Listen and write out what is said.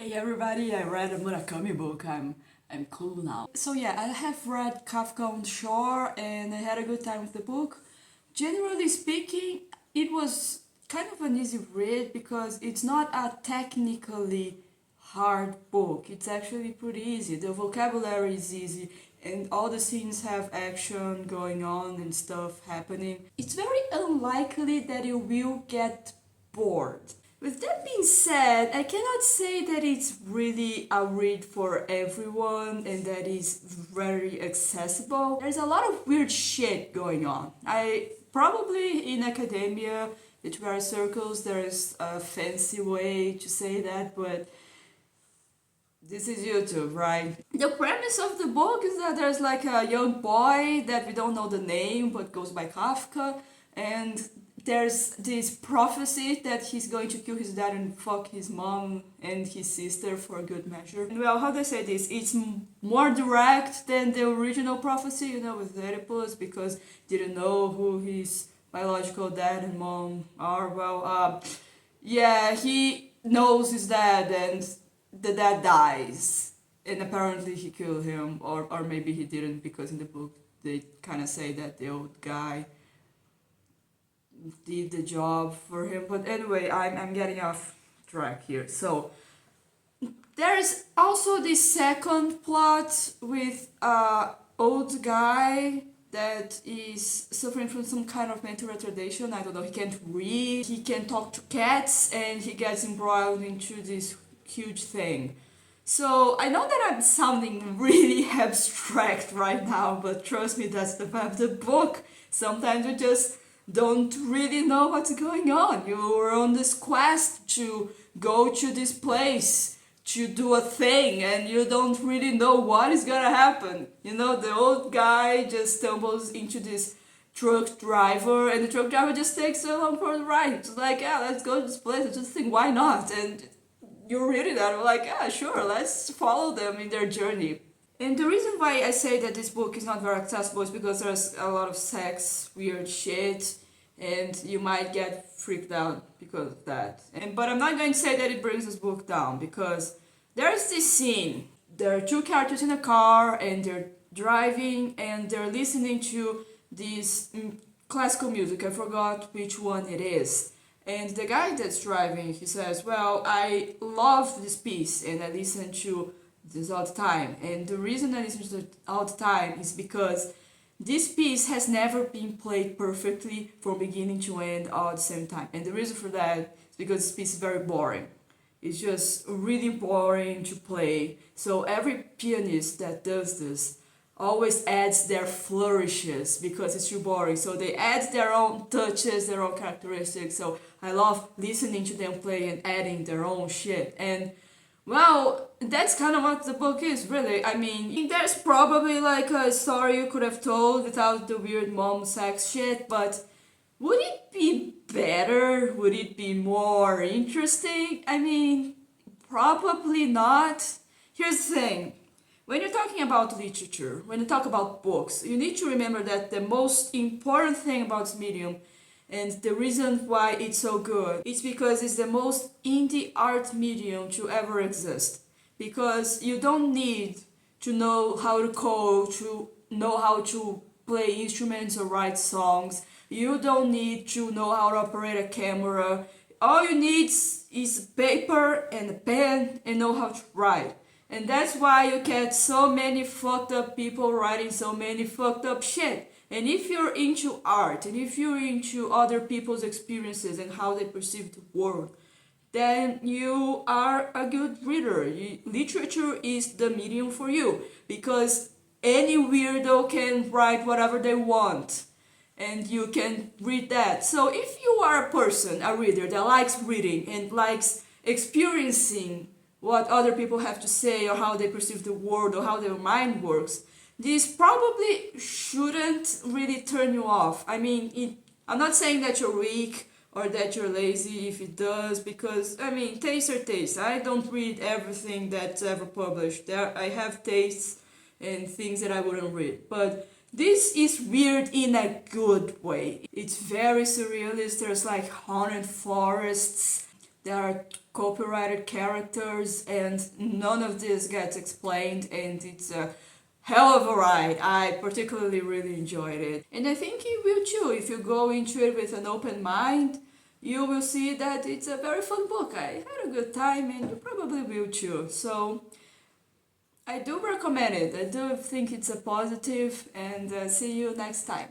Hey everybody, I read a Murakami book. I'm cool now. So yeah, I have read Kafka on Shore and I had a good time with the book. Generally speaking, it was kind of an easy read because it's not a technically hard book. It's actually pretty easy. The vocabulary is easy and all the scenes have action going on and stuff happening. It's very unlikely that you will get bored. With that being said, I cannot say that it's really a read for everyone and that it's very accessible. There's a lot of weird shit going on. I probably in academia, literary circles, there's a fancy way to say that, but this is YouTube, right? The premise of the book is that there's like a young boy that we don't know the name but goes by Kafka, and there's this prophecy that he's going to kill his dad and fuck his mom and his sister for a good measure. And well, how do I say this? It's more direct than the original prophecy, with Oedipus, because didn't know who his biological dad and mom are. Well, yeah, he knows his dad and the dad dies. And apparently he killed him, or maybe he didn't, because in the book they kind of say that the old guy did the job for him. But anyway, I'm getting off track here. So there's also this second plot with a old guy that is suffering from some kind of mental retardation. I don't know, he can't read, he can talk to cats, and he gets embroiled into this huge thing. So I know that I'm sounding really abstract right now, but trust me, that's the vibe of the book. Sometimes you just don't really know what's going on. You're on this quest to go to this place to do a thing and you don't really know what is gonna happen. The old guy just stumbles into this truck driver and the truck driver just takes along for the ride. It's like, yeah, let's go to this place. I just think, why not? And you're reading that, I'm like, yeah, sure, let's follow them in their journey. And the reason why I say that this book is not very accessible is because there's a lot of sex, weird shit, and you might get freaked out because of that. But I'm not going to say that it brings this book down, because there's this scene. There are two characters in a car and they're driving and they're listening to this classical music. I forgot which one it is. And the guy that's driving, he says, well, I love this piece and I listen to this all the time. And the reason I listen to it all the time is because this piece has never been played perfectly from beginning to end all at the same time. And the reason for that is because this piece is very boring. It's just really boring to play. So every pianist that does this always adds their flourishes because it's too boring. So they add their own touches, their own characteristics. So I love listening to them play and adding their own shit. And well, that's kind of what the book is, really. I mean, there's probably like a story you could have told without the weird mom sex shit, but would it be better? Would it be more interesting? I mean, probably not. Here's the thing. When you're talking about literature, when you talk about books, you need to remember that the most important thing about this medium and the reason why it's so good is because it's the most indie art medium to ever exist. Because you don't need to know how to code, to know how to play instruments or write songs. You don't need to know how to operate a camera. All you need is paper and a pen and know how to write. And that's why you get so many fucked up people writing so many fucked up shit. And if you're into art, and if you're into other people's experiences and how they perceive the world, then you are a good reader. Literature is the medium for you, because any weirdo can write whatever they want, and you can read that. So if you are a person, a reader, that likes reading and likes experiencing what other people have to say or how they perceive the world or how their mind works, this probably shouldn't really turn you off. I mean, I'm not saying that you're weak or that you're lazy if it does, because, I mean, tastes are tastes. I don't read everything that's ever published. I have tastes and things that I wouldn't read. But this is weird in a good way. It's very surrealist. There's like haunted forests, there are copyrighted characters and none of this gets explained, and it's a hell of a ride. I particularly really enjoyed it. And I think you will too. If you go into it with an open mind, you will see that it's a very fun book. I had a good time and you probably will too. So I do recommend it. I do think it's a positive, and see you next time.